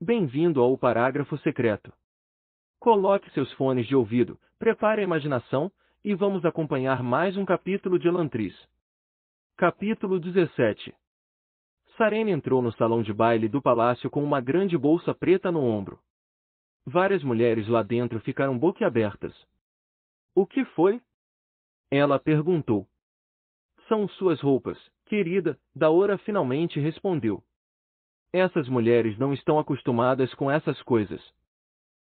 Bem-vindo ao parágrafo secreto. Coloque seus fones de ouvido, prepare a imaginação, e vamos acompanhar mais um capítulo de Elantris. Capítulo 17. Sarene entrou no salão de baile do palácio com uma grande bolsa preta no ombro. Várias mulheres lá dentro ficaram boquiabertas. O que foi? Ela perguntou. São suas roupas, querida, Daora finalmente respondeu. Essas mulheres não estão acostumadas com essas coisas.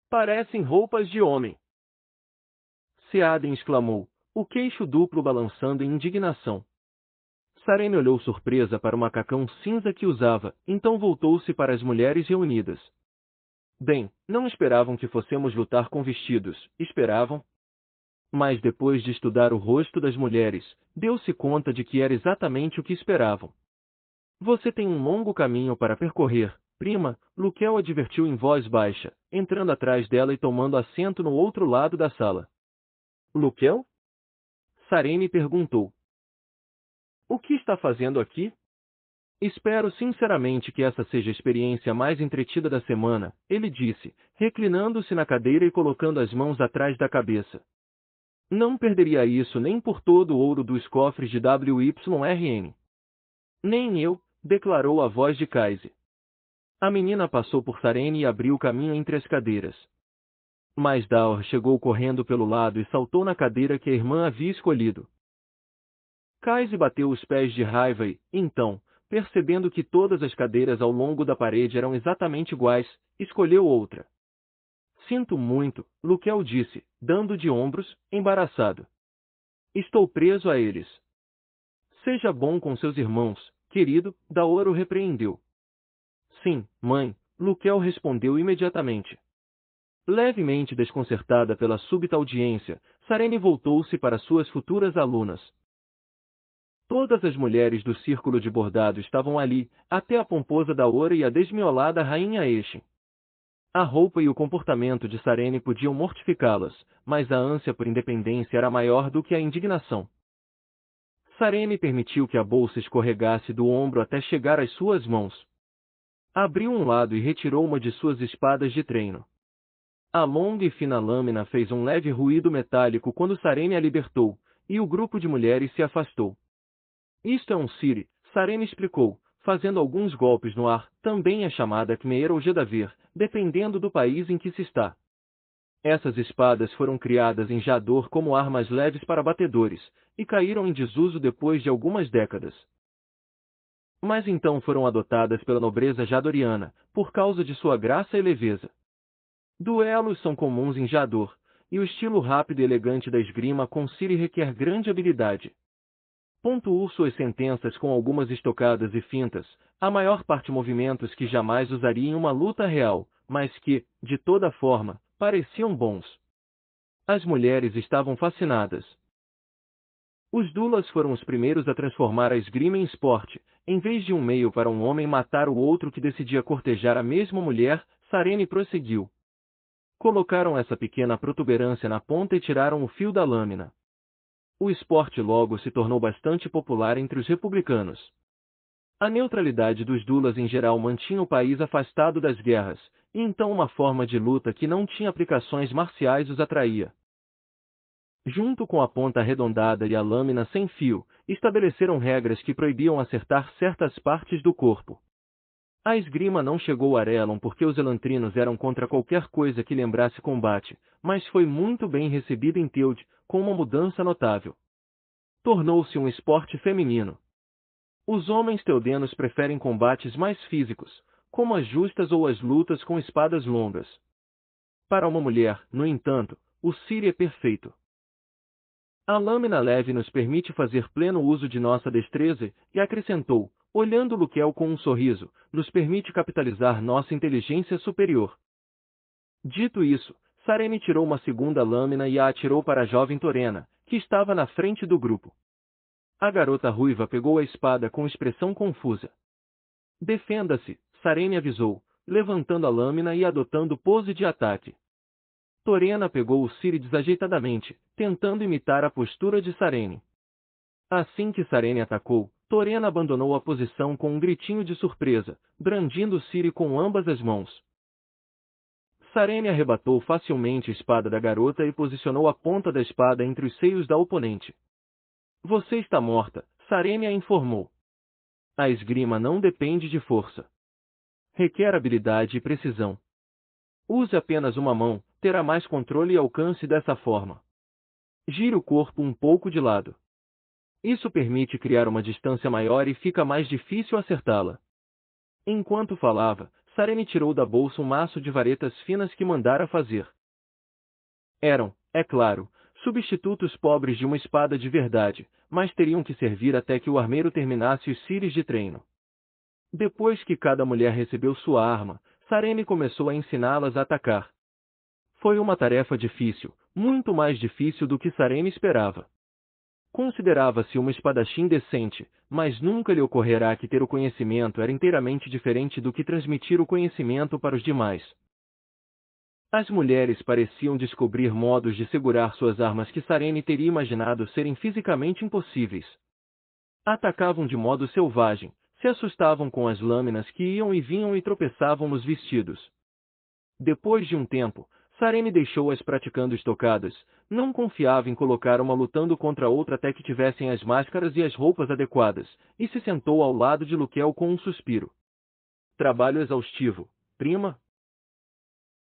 Parecem roupas de homem. Seaden exclamou, o queixo duplo balançando em indignação. Sarene olhou surpresa para o macacão cinza que usava, então voltou-se para as mulheres reunidas. Bem, não esperavam que fossemos lutar com vestidos, esperavam? Mas depois de estudar o rosto das mulheres, deu-se conta de que era exatamente o que esperavam. Você tem um longo caminho para percorrer, prima, Luquel advertiu em voz baixa, entrando atrás dela e tomando assento no outro lado da sala. Luquel? Sarene perguntou. O que está fazendo aqui? Espero sinceramente que essa seja a experiência mais entretida da semana, ele disse, reclinando-se na cadeira e colocando as mãos atrás da cabeça. Não perderia isso nem por todo o ouro dos cofres de WYRN. Nem eu, declarou a voz de Kaise. A menina passou por Sarene e abriu caminho entre as cadeiras. Mas Daor chegou correndo pelo lado e saltou na cadeira que a irmã havia escolhido. Kaise bateu os pés de raiva e, então, percebendo que todas as cadeiras ao longo da parede eram exatamente iguais, escolheu outra. Sinto muito, Luquel disse, dando de ombros, embaraçado. Estou preso a eles. Seja bom com seus irmãos, querido, Daor o repreendeu. Sim, mãe, Luquel respondeu imediatamente. Levemente desconcertada pela súbita audiência, Sarene voltou-se para suas futuras alunas. Todas as mulheres do círculo de bordado estavam ali, até a pomposa Daora e a desmiolada rainha Eshin. A roupa e o comportamento de Sarene podiam mortificá-las, mas a ânsia por independência era maior do que a indignação. Sarene permitiu que a bolsa escorregasse do ombro até chegar às suas mãos. Abriu um lado e retirou uma de suas espadas de treino. A longa e fina lâmina fez um leve ruído metálico quando Sarene a libertou, e o grupo de mulheres se afastou. Isto é um Siri, Sarene explicou, fazendo alguns golpes no ar, também é chamada Khmer ou Gedaver, dependendo do país em que se está. Essas espadas foram criadas em Jador como armas leves para batedores, e caíram em desuso depois de algumas décadas. Mas então foram adotadas pela nobreza jadoriana, por causa de sua graça e leveza. Duelos são comuns em Jador, e o estilo rápido e elegante da esgrima com Siri requer grande habilidade. Pontuou suas sentenças com algumas estocadas e fintas, a maior parte movimentos que jamais usaria em uma luta real, mas que, de toda forma, pareciam bons. As mulheres estavam fascinadas. Os dulas foram os primeiros a transformar a esgrima em esporte, em vez de um meio para um homem matar o outro que decidia cortejar a mesma mulher, Sarene prosseguiu. Colocaram essa pequena protuberância na ponta e tiraram o fio da lâmina. O esporte logo se tornou bastante popular entre os republicanos. A neutralidade dos dulas em geral mantinha o país afastado das guerras, e então uma forma de luta que não tinha aplicações marciais os atraía. Junto com a ponta arredondada e a lâmina sem fio, estabeleceram regras que proibiam acertar certas partes do corpo. A esgrima não chegou a Arelon porque os elantrinos eram contra qualquer coisa que lembrasse combate, mas foi muito bem recebida em Teude, com uma mudança notável. Tornou-se um esporte feminino. Os homens teudenos preferem combates mais físicos, como as justas ou as lutas com espadas longas. Para uma mulher, no entanto, o Siri é perfeito. A lâmina leve nos permite fazer pleno uso de nossa destreza, e acrescentou, olhando Luquel com um sorriso, nos permite capitalizar nossa inteligência superior. Dito isso, Sarene tirou uma segunda lâmina e a atirou para a jovem Torena, que estava na frente do grupo. A garota ruiva pegou a espada com expressão confusa. Defenda-se, Sarene avisou, levantando a lâmina e adotando pose de ataque. Torena pegou o Siri desajeitadamente, tentando imitar a postura de Sarene. Assim que Sarene atacou, Torena abandonou a posição com um gritinho de surpresa, brandindo Siri com ambas as mãos. Sarene arrebatou facilmente a espada da garota e posicionou a ponta da espada entre os seios da oponente. Você está morta, Sarene a informou. A esgrima não depende de força. Requer habilidade e precisão. Use apenas uma mão, terá mais controle e alcance dessa forma. Gire o corpo um pouco de lado. Isso permite criar uma distância maior e fica mais difícil acertá-la. Enquanto falava, Sarene tirou da bolsa um maço de varetas finas que mandara fazer. Eram, é claro, substitutos pobres de uma espada de verdade, mas teriam que servir até que o armeiro terminasse os cílios de treino. Depois que cada mulher recebeu sua arma, Sarene começou a ensiná-las a atacar. Foi uma tarefa difícil, muito mais difícil do que Sarene esperava. Considerava-se uma espadachim decente, mas nunca lhe ocorrerá que ter o conhecimento era inteiramente diferente do que transmitir o conhecimento para os demais. As mulheres pareciam descobrir modos de segurar suas armas que Sarene teria imaginado serem fisicamente impossíveis. Atacavam de modo selvagem, se assustavam com as lâminas que iam e vinham e tropeçavam nos vestidos. Depois de um tempo, Sarene deixou-as praticando estocadas, não confiava em colocar uma lutando contra outra até que tivessem as máscaras e as roupas adequadas, e se sentou ao lado de Luquel com um suspiro. Trabalho exaustivo, prima?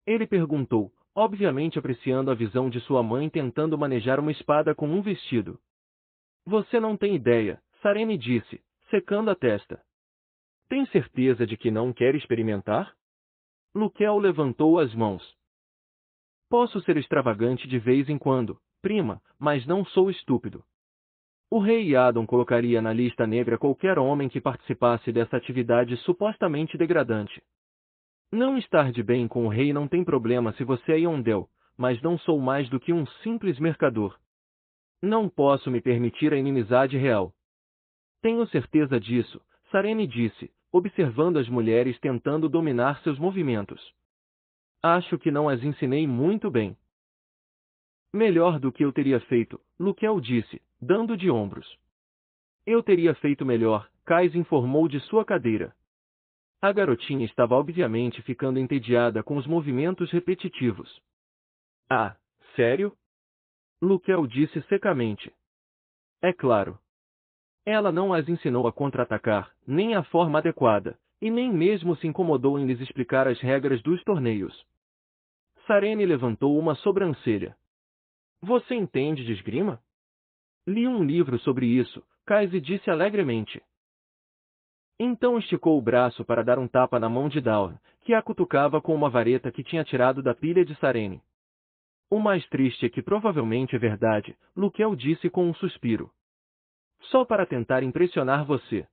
Ele perguntou, obviamente apreciando a visão de sua mãe tentando manejar uma espada com um vestido. Você não tem ideia, Sarene disse, secando a testa. Tem certeza de que não quer experimentar? Luquel levantou as mãos. Posso ser extravagante de vez em quando, prima, mas não sou estúpido. O rei Yadon colocaria na lista negra qualquer homem que participasse dessa atividade supostamente degradante. Não estar de bem com o rei não tem problema se você é Yondel, mas não sou mais do que um simples mercador. Não posso me permitir a inimizade real. Tenho certeza disso, Sarene disse, observando as mulheres tentando dominar seus movimentos. Acho que não as ensinei muito bem. Melhor do que eu teria feito, Luquel disse, dando de ombros. Eu teria feito melhor, Kais informou de sua cadeira. A garotinha estava obviamente ficando entediada com os movimentos repetitivos. Ah, sério? Luquel disse secamente. É claro. Ela não as ensinou a contra-atacar, nem a forma adequada, e nem mesmo se incomodou em lhes explicar as regras dos torneios. Sarene levantou uma sobrancelha. Você entende de esgrima? Li um livro sobre isso, Kaise disse alegremente. Então esticou o braço para dar um tapa na mão de Dawn, que a cutucava com uma vareta que tinha tirado da pilha de Sarene. O mais triste é que provavelmente é verdade, Luquel disse com um suspiro. Só para tentar impressionar você.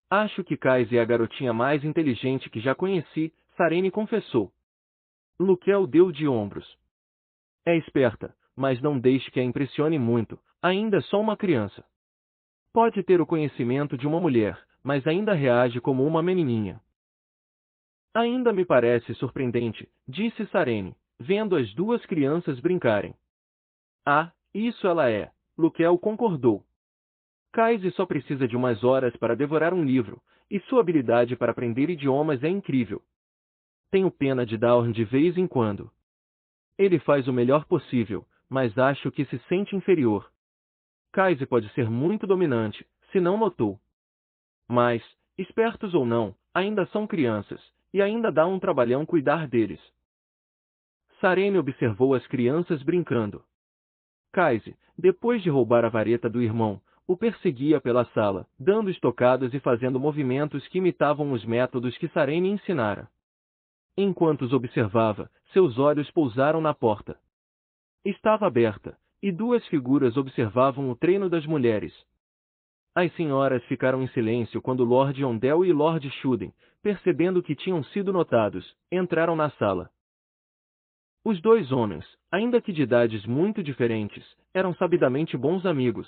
Acho que Kaise é a garotinha mais inteligente que já conheci, Sarene confessou. Luquel deu de ombros. É esperta, mas não deixe que a impressione muito, ainda é só uma criança. Pode ter o conhecimento de uma mulher, mas ainda reage como uma menininha. Ainda me parece surpreendente, disse Sarene, vendo as duas crianças brincarem. Ah, isso ela é, Luquel concordou. Kaise só precisa de umas horas para devorar um livro, e sua habilidade para aprender idiomas é incrível. Tenho pena de Dawn de vez em quando. Ele faz o melhor possível, mas acho que se sente inferior. Kaise pode ser muito dominante, se não notou. Mas, espertos ou não, ainda são crianças, e ainda dá um trabalhão cuidar deles. Sarene observou as crianças brincando. Kaise, depois de roubar a vareta do irmão, o perseguia pela sala, dando estocadas e fazendo movimentos que imitavam os métodos que Sarene ensinara. Enquanto os observava, seus olhos pousaram na porta. Estava aberta, e duas figuras observavam o treino das mulheres. As senhoras ficaram em silêncio quando Lord Yondel e Lord Shuden, percebendo que tinham sido notados, entraram na sala. Os dois homens, ainda que de idades muito diferentes, eram sabidamente bons amigos.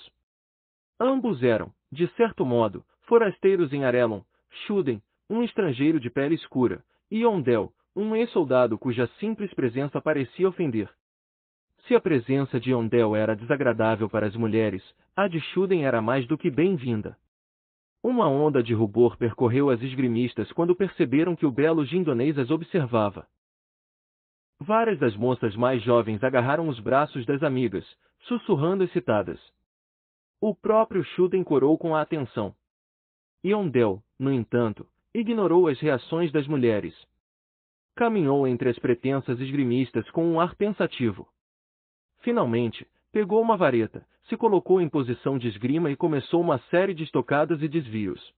Ambos eram, de certo modo, forasteiros em Arelon, Shuden, um estrangeiro de pele escura, e Yondel, um ex-soldado cuja simples presença parecia ofender. Se a presença de Yondel era desagradável para as mulheres, a de Shuden era mais do que bem-vinda. Uma onda de rubor percorreu as esgrimistas quando perceberam que o belo jindonês as observava. Várias das moças mais jovens agarraram os braços das amigas, sussurrando excitadas. O próprio Shuden corou com a atenção. Yondel, no entanto, ignorou as reações das mulheres. Caminhou entre as pretensas esgrimistas com um ar pensativo. Finalmente, pegou uma vareta, se colocou em posição de esgrima e começou uma série de estocadas e desvios.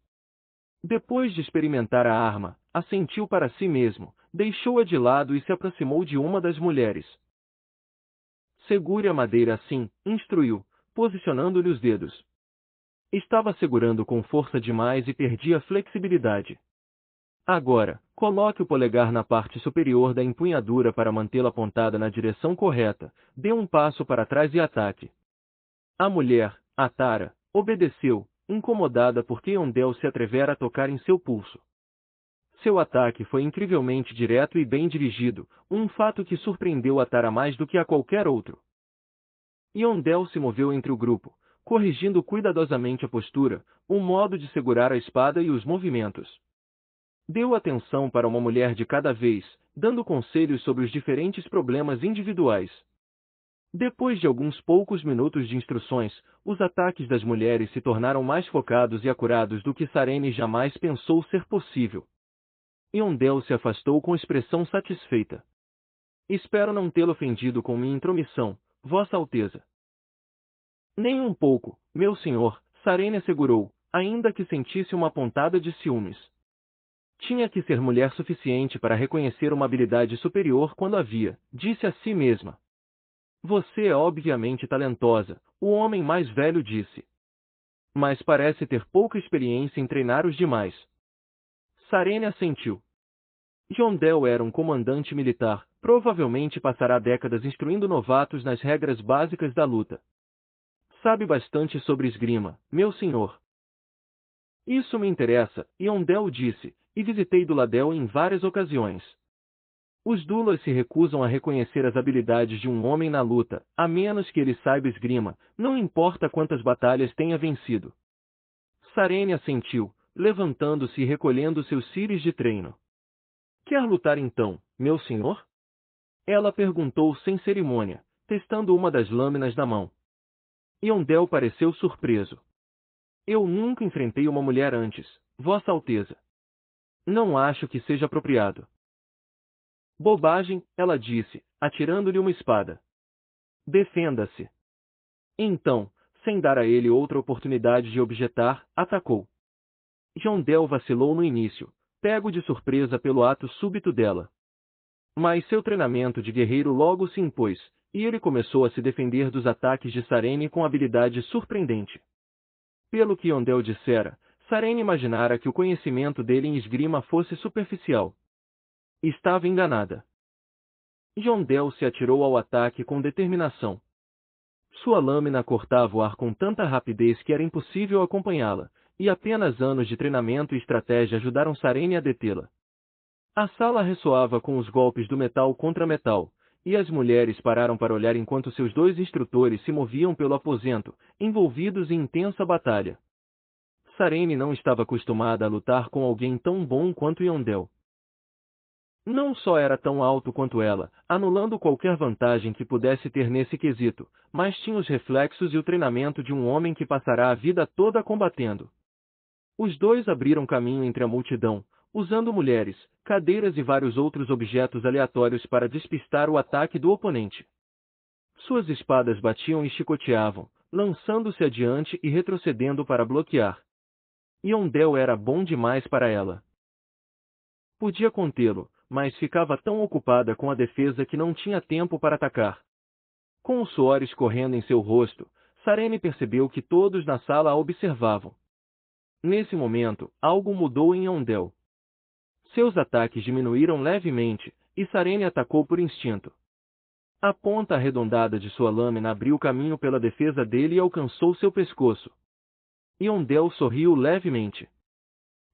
Depois de experimentar a arma, assentiu para si mesmo, deixou-a de lado e se aproximou de uma das mulheres. Segure a madeira assim, instruiu, posicionando-lhe os dedos. Estava segurando com força demais e perdia a flexibilidade. Agora, coloque o polegar na parte superior da empunhadura para mantê-la apontada na direção correta, dê um passo para trás e ataque. A mulher, Atara, obedeceu, incomodada porque Yondel se atrevera a tocar em seu pulso. Seu ataque foi incrivelmente direto e bem dirigido, um fato que surpreendeu Atara mais do que a qualquer outro. Yondel se moveu entre o grupo, corrigindo cuidadosamente a postura, o modo de segurar a espada e os movimentos. Deu atenção para uma mulher de cada vez, dando conselhos sobre os diferentes problemas individuais. Depois de alguns poucos minutos de instruções, os ataques das mulheres se tornaram mais focados e acurados do que Sarene jamais pensou ser possível. Yondel se afastou com expressão satisfeita. Espero não tê-lo ofendido com minha intromissão, Vossa Alteza. Nem um pouco, meu senhor, Sarene assegurou, ainda que sentisse uma pontada de ciúmes. Tinha que ser mulher suficiente para reconhecer uma habilidade superior quando havia, disse a si mesma. Você é obviamente talentosa, o homem mais velho disse. Mas parece ter pouca experiência em treinar os demais. Sarene assentiu. Yondel era um comandante militar, provavelmente passará décadas instruindo novatos nas regras básicas da luta. Sabe bastante sobre esgrima, meu senhor. Isso me interessa, Yondel disse, e visitei Duladel em várias ocasiões. Os Dulas se recusam a reconhecer as habilidades de um homem na luta, a menos que ele saiba esgrima, não importa quantas batalhas tenha vencido. Sarene assentiu, levantando-se e recolhendo seus cílios de treino. Quer lutar então, meu senhor? Ela perguntou sem cerimônia, testando uma das lâminas na mão. Yondel pareceu surpreso. Eu nunca enfrentei uma mulher antes, Vossa Alteza. Não acho que seja apropriado. Bobagem, ela disse, atirando-lhe uma espada. Defenda-se. Então, sem dar a ele outra oportunidade de objetar, atacou. Yondel vacilou no início, pego de surpresa pelo ato súbito dela. Mas seu treinamento de guerreiro logo se impôs, e ele começou a se defender dos ataques de Sarene com habilidade surpreendente. Pelo que Yondel dissera, Sarene imaginara que o conhecimento dele em esgrima fosse superficial. Estava enganada. Yondel se atirou ao ataque com determinação. Sua lâmina cortava o ar com tanta rapidez que era impossível acompanhá-la, e apenas anos de treinamento e estratégia ajudaram Sarene a detê-la. A sala ressoava com os golpes do metal contra metal, e as mulheres pararam para olhar enquanto seus dois instrutores se moviam pelo aposento, envolvidos em intensa batalha. Sarene não estava acostumada a lutar com alguém tão bom quanto Yondel. Não só era tão alto quanto ela, anulando qualquer vantagem que pudesse ter nesse quesito, mas tinha os reflexos e o treinamento de um homem que passará a vida toda combatendo. Os dois abriram caminho entre a multidão, usando mulheres, cadeiras e vários outros objetos aleatórios para despistar o ataque do oponente. Suas espadas batiam e chicoteavam, lançando-se adiante e retrocedendo para bloquear. Yondel era bom demais para ela. Podia contê-lo, mas ficava tão ocupada com a defesa que não tinha tempo para atacar. Com o suor escorrendo em seu rosto, Sarene percebeu que todos na sala a observavam. Nesse momento, algo mudou em Yondel. Seus ataques diminuíram levemente, e Sarene atacou por instinto. A ponta arredondada de sua lâmina abriu caminho pela defesa dele e alcançou seu pescoço. Yondel sorriu levemente.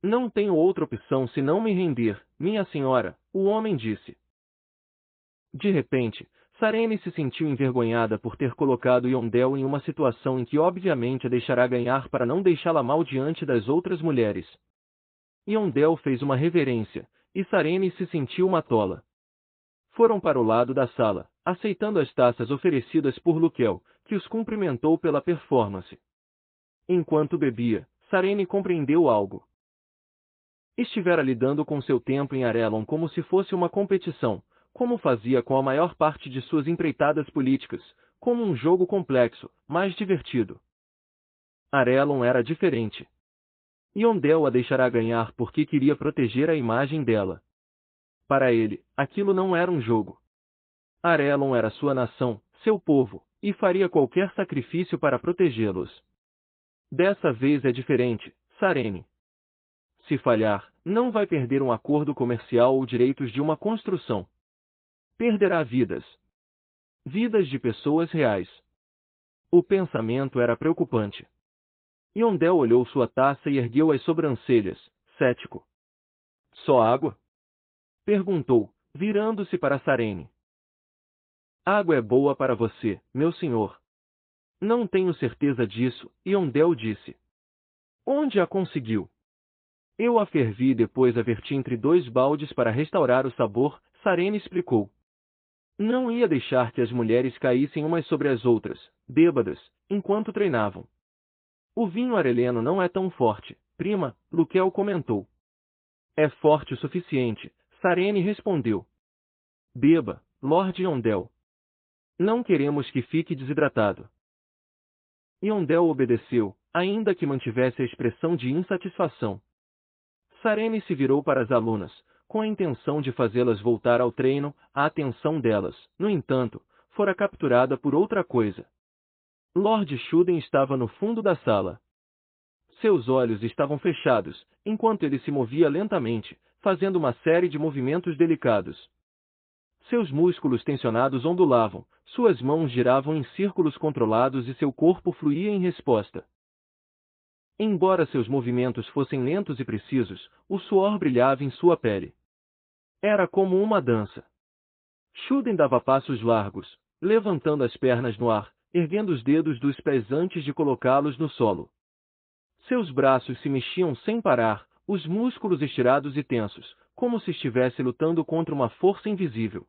Não tenho outra opção senão me render, minha senhora, o homem disse. De repente, Sarene se sentiu envergonhada por ter colocado Yondel em uma situação em que obviamente a deixará ganhar para não deixá-la mal diante das outras mulheres. Yondel fez uma reverência, e Sarene se sentiu uma tola. Foram para o lado da sala, aceitando as taças oferecidas por Lukel, que os cumprimentou pela performance. Enquanto bebia, Sarene compreendeu algo. Estivera lidando com seu tempo em Arelon como se fosse uma competição, como fazia com a maior parte de suas empreitadas políticas, como um jogo complexo, mas divertido. Arelon era diferente. Yondel a deixará ganhar porque queria proteger a imagem dela. Para ele, aquilo não era um jogo. Arelon era sua nação, seu povo, e faria qualquer sacrifício para protegê-los. Dessa vez é diferente, Sarene. Se falhar, não vai perder um acordo comercial ou direitos de uma construção. Perderá vidas. Vidas de pessoas reais. O pensamento era preocupante. Yondel olhou sua taça e ergueu as sobrancelhas, cético. Só água? Perguntou, virando-se para Sarene. Água é boa para você, meu senhor. Não tenho certeza disso, Yondel disse. Onde a conseguiu? Eu a fervi e depois a verti entre 2 baldes para restaurar o sabor, Sarene explicou. Não ia deixar que as mulheres caíssem umas sobre as outras, bêbadas, enquanto treinavam. O vinho areleno não é tão forte, prima, Lukel comentou. É forte o suficiente, Sarene respondeu. Beba, Lord Yondel. Não queremos que fique desidratado. Yondel obedeceu, ainda que mantivesse a expressão de insatisfação. Sarene se virou para as alunas, com a intenção de fazê-las voltar ao treino. A atenção delas, no entanto, fora capturada por outra coisa. Lord Shuden estava no fundo da sala. Seus olhos estavam fechados, enquanto ele se movia lentamente, fazendo uma série de movimentos delicados. Seus músculos tensionados ondulavam, suas mãos giravam em círculos controlados e seu corpo fluía em resposta. Embora seus movimentos fossem lentos e precisos, o suor brilhava em sua pele. Era como uma dança. Shuden dava passos largos, levantando as pernas no ar, erguendo os dedos dos pés antes de colocá-los no solo. Seus braços se mexiam sem parar, os músculos estirados e tensos, como se estivesse lutando contra uma força invisível.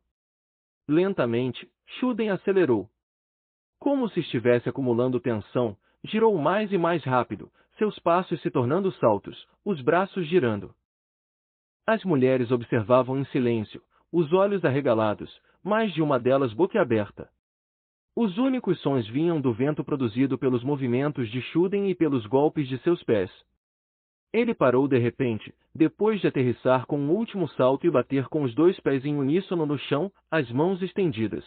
Lentamente, Shuden acelerou. Como se estivesse acumulando tensão, girou mais e mais rápido, seus passos se tornando saltos, os braços girando. As mulheres observavam em silêncio, os olhos arregalados, mais de uma delas boquiaberta. Os únicos sons vinham do vento produzido pelos movimentos de Shuden e pelos golpes de seus pés. Ele parou de repente, depois de aterrissar com um último salto e bater com os 2 pés em uníssono no chão, as mãos estendidas.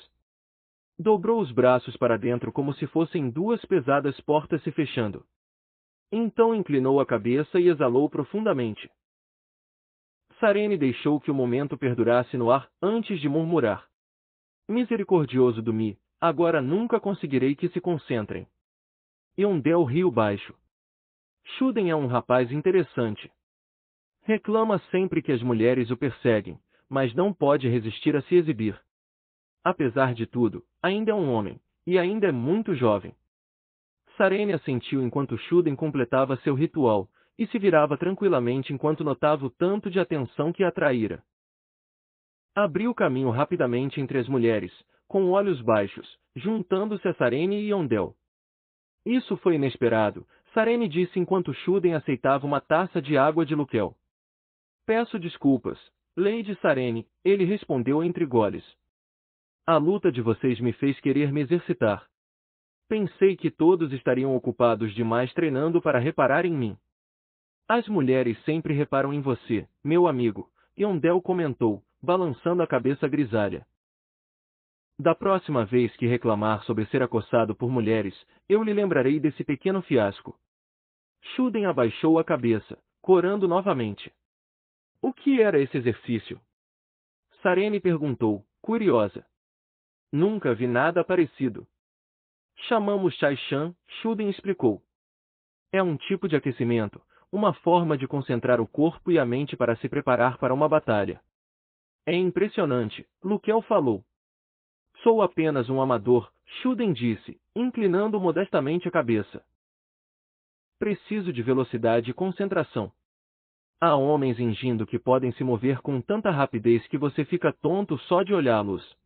Dobrou os braços para dentro como se fossem 2 pesadas portas se fechando. Então inclinou a cabeça e exalou profundamente. Sarene deixou que o momento perdurasse no ar, antes de murmurar. Misericordioso do Mi, agora nunca conseguirei que se concentrem. Yondel riu baixo. Shuden é um rapaz interessante. Reclama sempre que as mulheres o perseguem, mas não pode resistir a se exibir. Apesar de tudo, ainda é um homem, e ainda é muito jovem. Sarene assentiu enquanto Shuden completava seu ritual, e se virava tranquilamente enquanto notava o tanto de atenção que atraíra. Abriu caminho rapidamente entre as mulheres, com olhos baixos, juntando-se a Sarene e Yondel. Isso foi inesperado, Sarene disse enquanto Shuden aceitava uma taça de água de Lukel. Peço desculpas, Lady Sarene, ele respondeu entre goles. A luta de vocês me fez querer me exercitar. Pensei que todos estariam ocupados demais treinando para reparar em mim. As mulheres sempre reparam em você, meu amigo, Yondel comentou, balançando a cabeça grisalha. Da próxima vez que reclamar sobre ser acossado por mulheres, eu lhe lembrarei desse pequeno fiasco. Shuden abaixou a cabeça, corando novamente. O que era esse exercício? Sarene perguntou, curiosa. Nunca vi nada parecido. Chamamos Chai Chan, Shuden explicou. É um tipo de aquecimento, uma forma de concentrar o corpo e a mente para se preparar para uma batalha. É impressionante, Lukel falou. Sou apenas um amador, Shuden disse, inclinando modestamente a cabeça. Preciso de velocidade e concentração. Há homens fingindo que podem se mover com tanta rapidez que você fica tonto só de olhá-los.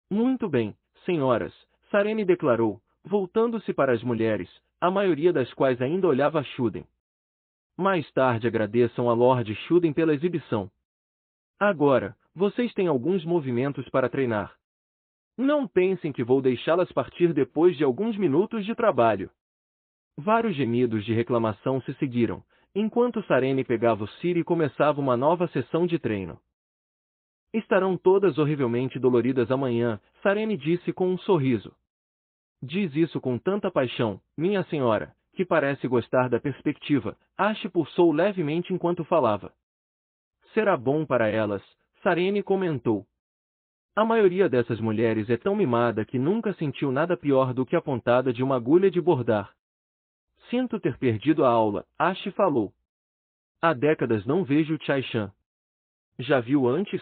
Muito bem, senhoras, Sarene declarou, voltando-se para as mulheres, a maioria das quais ainda olhava Shuden. Mais tarde agradeçam a Lord Shuden pela exibição. Agora, vocês têm alguns movimentos para treinar. Não pensem que vou deixá-las partir depois de alguns minutos de trabalho. Vários gemidos de reclamação se seguiram, enquanto Sarene pegava o Ciri e começava uma nova sessão de treino. Estarão todas horrivelmente doloridas amanhã, Sarene disse com um sorriso. Diz isso com tanta paixão, minha senhora, que parece gostar da perspectiva. Ash pulsou levemente enquanto falava. Será bom para elas, Sarene comentou. A maioria dessas mulheres é tão mimada que nunca sentiu nada pior do que a pontada de uma agulha de bordar. Sinto ter perdido a aula, Ash falou. Há décadas não vejo Chai-chan. Já viu antes?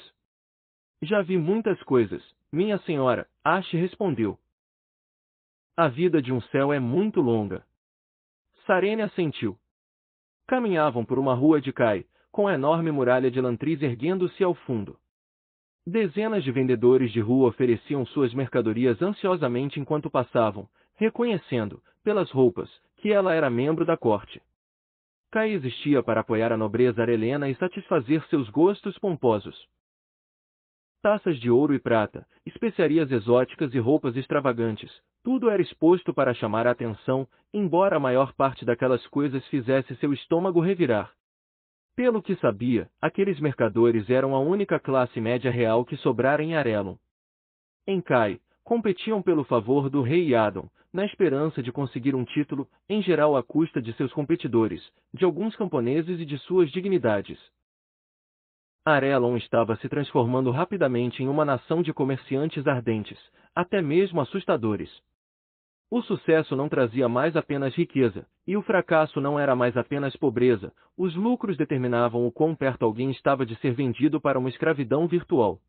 Já vi muitas coisas, minha senhora, Ash respondeu. A vida de um céu é muito longa. Sarene assentiu. Caminhavam por uma rua de Kai, com a enorme muralha de Lantris erguendo-se ao fundo. Dezenas de vendedores de rua ofereciam suas mercadorias ansiosamente enquanto passavam, reconhecendo, pelas roupas, que ela era membro da corte. Kai existia para apoiar a nobreza arelena e satisfazer seus gostos pomposos. Taças de ouro e prata, especiarias exóticas e roupas extravagantes, tudo era exposto para chamar a atenção, embora a maior parte daquelas coisas fizesse seu estômago revirar. Pelo que sabia, aqueles mercadores eram a única classe média real que sobrara em Arelon. Em Kai, competiam pelo favor do rei Yadon, na esperança de conseguir um título, em geral à custa de seus competidores, de alguns camponeses e de suas dignidades. Arelon estava se transformando rapidamente em uma nação de comerciantes ardentes, até mesmo assustadores. O sucesso não trazia mais apenas riqueza, e o fracasso não era mais apenas pobreza, os lucros determinavam o quão perto alguém estava de ser vendido para uma escravidão virtual.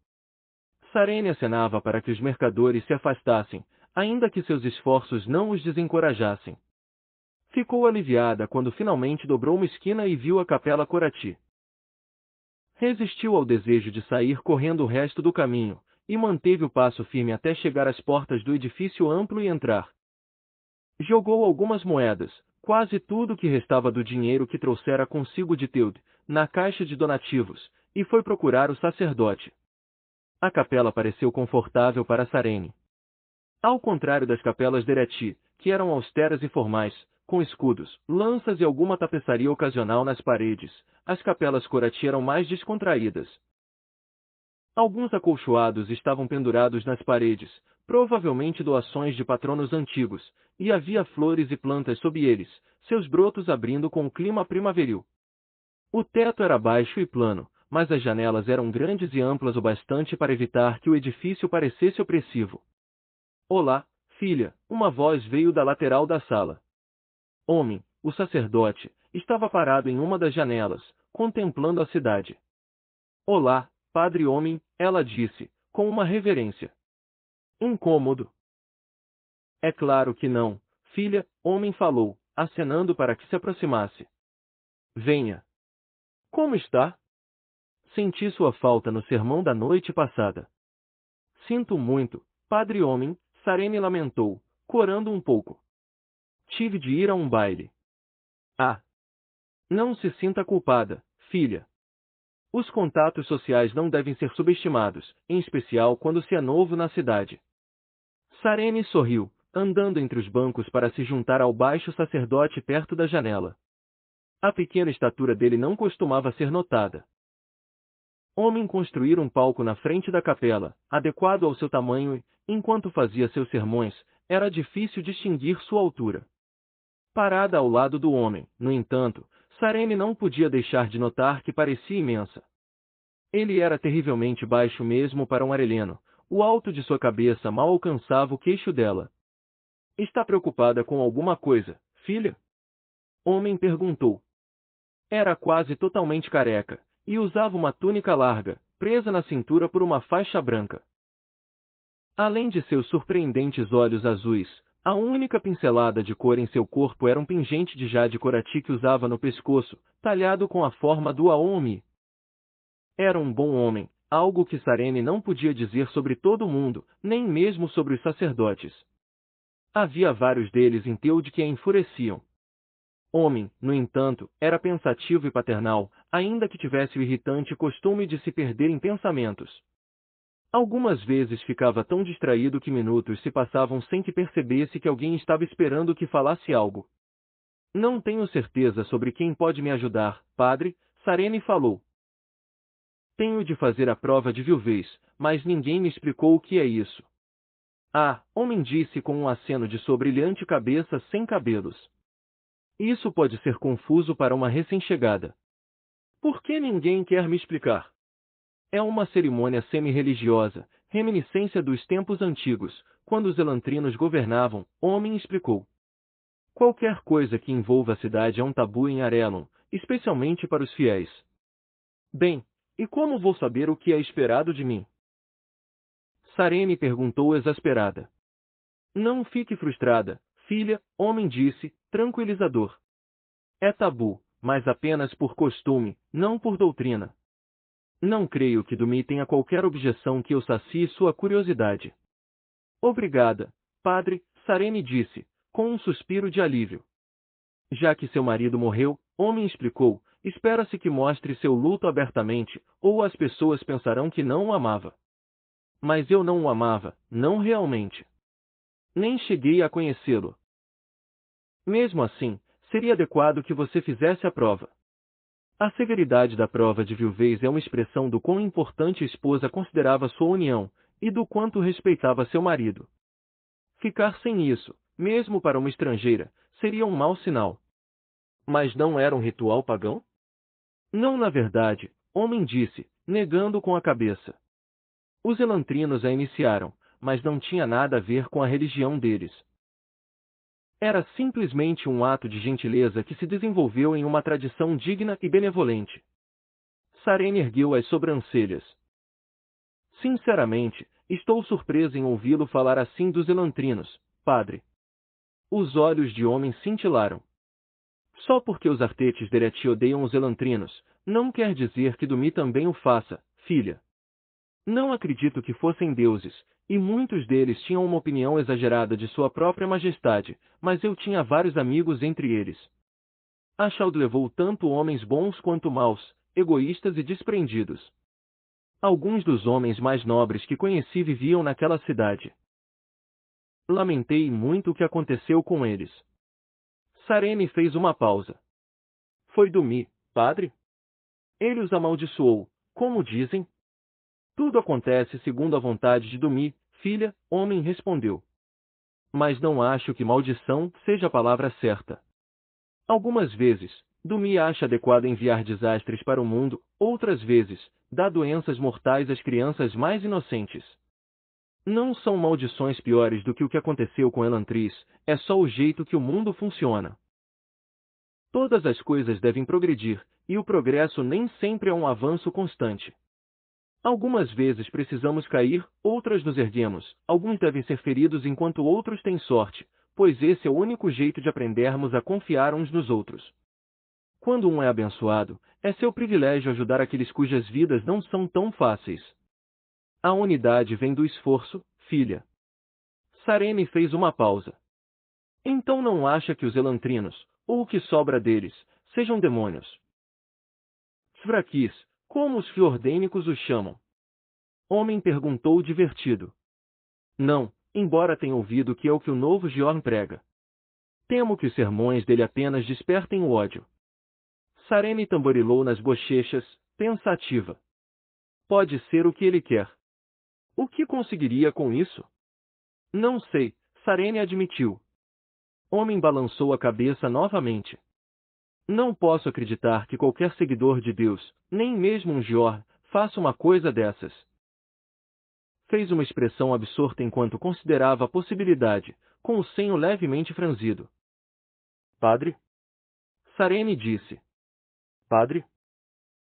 Sarene acenava para que os mercadores se afastassem, ainda que seus esforços não os desencorajassem. Ficou aliviada quando finalmente dobrou uma esquina e viu a Capela Corati. Resistiu ao desejo de sair correndo o resto do caminho, e manteve o passo firme até chegar às portas do edifício amplo e entrar. Jogou algumas moedas, quase tudo que restava do dinheiro que trouxera consigo de Teud, na caixa de donativos, e foi procurar o sacerdote. A capela pareceu confortável para Sarene. Ao contrário das capelas de Ereti, que eram austeras e formais, com escudos, lanças e alguma tapeçaria ocasional nas paredes, as capelas Corati eram mais descontraídas. Alguns acolchoados estavam pendurados nas paredes, provavelmente doações de patronos antigos, e havia flores e plantas sob eles, seus brotos abrindo com o clima primaveril. O teto era baixo e plano, mas as janelas eram grandes e amplas o bastante para evitar que o edifício parecesse opressivo. Olá, filha, uma voz veio da lateral da sala. Homem, o sacerdote, estava parado em uma das janelas, contemplando a cidade. Olá, padre homem, ela disse, com uma reverência. Incômodo? É claro que não, filha, homem falou, acenando para que se aproximasse. Venha. Como está? Senti sua falta no sermão da noite passada. Sinto muito, padre homem, Sarene lamentou, corando um pouco. Tive de ir a um baile. Ah! Não se sinta culpada, filha. Os contatos sociais não devem ser subestimados, em especial quando se é novo na cidade. Sarene sorriu, andando entre os bancos para se juntar ao baixo sacerdote perto da janela. A pequena estatura dele não costumava ser notada. Homem construir um palco na frente da capela, adequado ao seu tamanho e, enquanto fazia seus sermões, era difícil distinguir sua altura. Parada ao lado do homem, no entanto, Sarene não podia deixar de notar que parecia imensa. Ele era terrivelmente baixo mesmo para um areleno, o alto de sua cabeça mal alcançava o queixo dela. Está preocupada com alguma coisa, filha? Homem perguntou. Era quase totalmente careca, e usava uma túnica larga, presa na cintura por uma faixa branca. Além de seus surpreendentes olhos azuis, A única pincelada de cor em seu corpo era um pingente de jade corati que usava no pescoço, talhado com a forma do Aomi. Era um bom homem, algo que Sarene não podia dizer sobre todo mundo, nem mesmo sobre os sacerdotes. Havia vários deles em Teude que a enfureciam. Homem, no entanto, era pensativo e paternal, ainda que tivesse o irritante costume de se perder em pensamentos. Algumas vezes ficava tão distraído que minutos se passavam sem que percebesse que alguém estava esperando que falasse algo. Não tenho certeza sobre quem pode me ajudar, padre, Sarene falou. Tenho de fazer a prova de viuvez, mas ninguém me explicou o que é isso. Ah, homem disse com um aceno de sua brilhante cabeça sem cabelos. Isso pode ser confuso para uma recém-chegada. Por que ninguém quer me explicar? É uma cerimônia semi-religiosa, reminiscência dos tempos antigos, quando os elantrinos governavam, homem explicou. Qualquer coisa que envolva a cidade é um tabu em Arelon, especialmente para os fiéis. Bem, e como vou saber o que é esperado de mim? Sarene perguntou exasperada. Não fique frustrada, filha, homem disse, tranquilizador. É tabu, mas apenas por costume, não por doutrina. Não creio que Dumi tenha qualquer objeção que eu sacie sua curiosidade. Obrigada, padre, Sarene disse, com um suspiro de alívio. Já que seu marido morreu, homem explicou, espera-se que mostre seu luto abertamente, ou as pessoas pensarão que não o amava. Mas eu não o amava, não realmente. Nem cheguei a conhecê-lo. Mesmo assim, seria adequado que você fizesse a prova. A severidade da prova de viuvez é uma expressão do quão importante a esposa considerava sua união, e do quanto respeitava seu marido. Ficar sem isso, mesmo para uma estrangeira, seria um mau sinal. Mas não era um ritual pagão? Não, na verdade, homem disse, negando com a cabeça. Os elantrinos a iniciaram, mas não tinha nada a ver com a religião deles. Era simplesmente um ato de gentileza que se desenvolveu em uma tradição digna e benevolente. Sarene ergueu as sobrancelhas. Sinceramente, estou surpresa em ouvi-lo falar assim dos elantrinos, padre. Os olhos de homem cintilaram. Só porque os artetes dereti odeiam os elantrinos, não quer dizer que Dumi também o faça, filha. Não acredito que fossem deuses, e muitos deles tinham uma opinião exagerada de sua própria majestade, mas eu tinha vários amigos entre eles. Ashald levou tanto homens bons quanto maus, egoístas e desprendidos. Alguns dos homens mais nobres que conheci viviam naquela cidade. Lamentei muito o que aconteceu com eles. Sarene fez uma pausa. Foi Dumi, padre? Ele os amaldiçoou, como dizem? Tudo acontece segundo a vontade de Dumi, filha, homem respondeu. Mas não acho que maldição seja a palavra certa. Algumas vezes, Dumi acha adequado enviar desastres para o mundo, outras vezes, dá doenças mortais às crianças mais inocentes. Não são maldições piores do que o que aconteceu com Elantris, é só o jeito que o mundo funciona. Todas as coisas devem progredir, e o progresso nem sempre é um avanço constante. Algumas vezes precisamos cair, outras nos erguemos, alguns devem ser feridos enquanto outros têm sorte, pois esse é o único jeito de aprendermos a confiar uns nos outros. Quando um é abençoado, é seu privilégio ajudar aqueles cujas vidas não são tão fáceis. A unidade vem do esforço, filha. Sarene fez uma pausa. Então não acha que os elantrinos, ou o que sobra deles, sejam demônios? Fraquis, como os fiordênicos os chamam? Homem perguntou divertido. Não, embora tenha ouvido que é o que o novo Giorn prega. Temo que os sermões dele apenas despertem o ódio. Sarene tamborilou nas bochechas, pensativa. Pode ser o que ele quer. O que conseguiria com isso? Não sei, Sarene admitiu. Homem balançou a cabeça novamente. Não posso acreditar que qualquer seguidor de Deus, nem mesmo um Gior, faça uma coisa dessas. Fez uma expressão absorta enquanto considerava a possibilidade, com o senho levemente franzido. Padre? Sarene disse. Padre?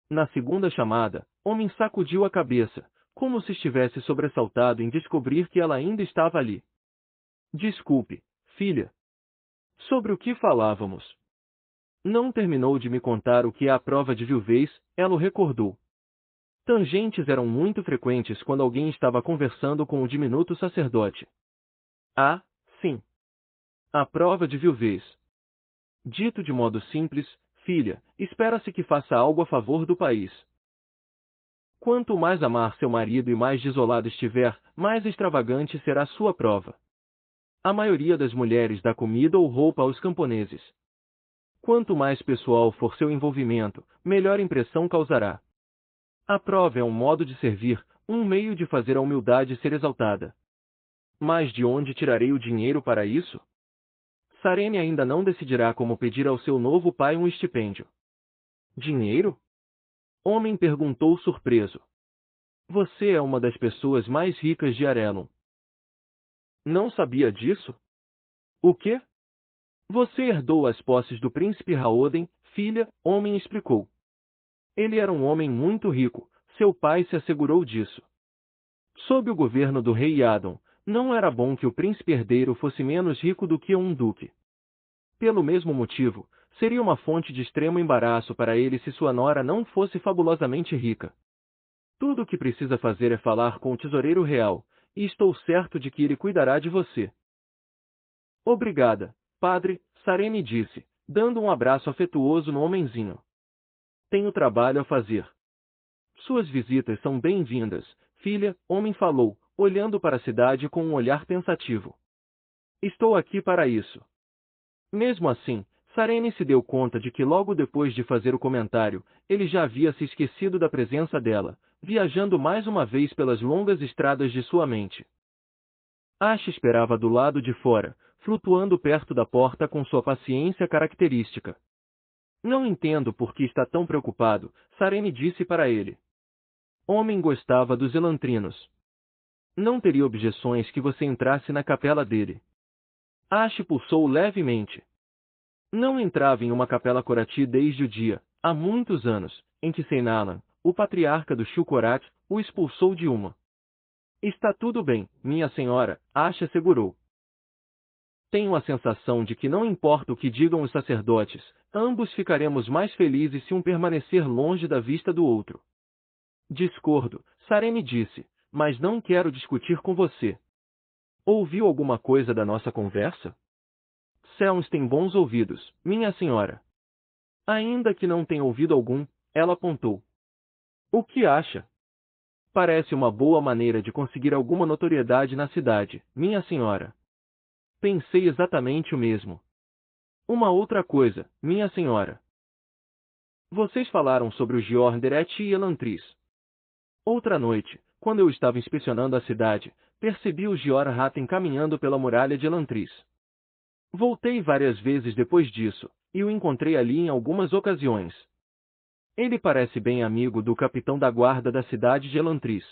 Na segunda chamada, homem sacudiu a cabeça, como se estivesse sobressaltado em descobrir que ela ainda estava ali. Desculpe, filha. Sobre o que falávamos? Não terminou de me contar o que é a prova de viuvez, ela o recordou. Tangentes eram muito frequentes quando alguém estava conversando com o diminuto sacerdote. Ah, sim. A prova de viuvez. Dito de modo simples, filha, espera-se que faça algo a favor do país. Quanto mais amar seu marido e mais desolado estiver, mais extravagante será sua prova. A maioria das mulheres dá comida ou roupa aos camponeses. Quanto mais pessoal for seu envolvimento, melhor impressão causará. A prova é um modo de servir, um meio de fazer a humildade ser exaltada. Mas de onde tirarei o dinheiro para isso? Sarene ainda não decidirá como pedir ao seu novo pai um estipêndio. Dinheiro? Homem perguntou surpreso. Você é uma das pessoas mais ricas de Arelon. Não sabia disso? O quê? Você herdou as posses do príncipe Raoden, filha, homem explicou. Ele era um homem muito rico, seu pai se assegurou disso. Sob o governo do rei Yadon, não era bom que o príncipe herdeiro fosse menos rico do que um duque. Pelo mesmo motivo, seria uma fonte de extremo embaraço para ele se sua nora não fosse fabulosamente rica. Tudo o que precisa fazer é falar com o tesoureiro real, e estou certo de que ele cuidará de você. Obrigada, padre, Sarene disse, dando um abraço afetuoso no homenzinho. Tenho trabalho a fazer. Suas visitas são bem-vindas, filha, homem falou, olhando para a cidade com um olhar pensativo. Estou aqui para isso. Mesmo assim, Sarene se deu conta de que logo depois de fazer o comentário, ele já havia se esquecido da presença dela, viajando mais uma vez pelas longas estradas de sua mente. Ash esperava do lado de fora, flutuando perto da porta com sua paciência característica. Não entendo por que está tão preocupado, Sarene disse para ele. Homem gostava dos elantrinos. Não teria objeções que você entrasse na capela dele. Ash pulsou levemente. Não entrava em uma capela Corati desde o dia, há muitos anos, em que Seinalan, o patriarca do Shukorat, o expulsou de uma. Está tudo bem, minha senhora, Ash assegurou. Tenho a sensação de que não importa o que digam os sacerdotes, ambos ficaremos mais felizes se um permanecer longe da vista do outro. Discordo, Sarene disse, mas não quero discutir com você. Ouviu alguma coisa da nossa conversa? Selms tem bons ouvidos, minha senhora. Ainda que não tenha ouvido algum, ela apontou. O que acha? Parece uma boa maneira de conseguir alguma notoriedade na cidade, minha senhora. Pensei exatamente o mesmo. Uma outra coisa, minha senhora. Vocês falaram sobre o Giorderet e Elantris. Outra noite, quando eu estava inspecionando a cidade, percebi o Gior-Hatten caminhando pela muralha de Elantris. Voltei várias vezes depois disso, e o encontrei ali em algumas ocasiões. Ele parece bem amigo do capitão da guarda da cidade de Elantris.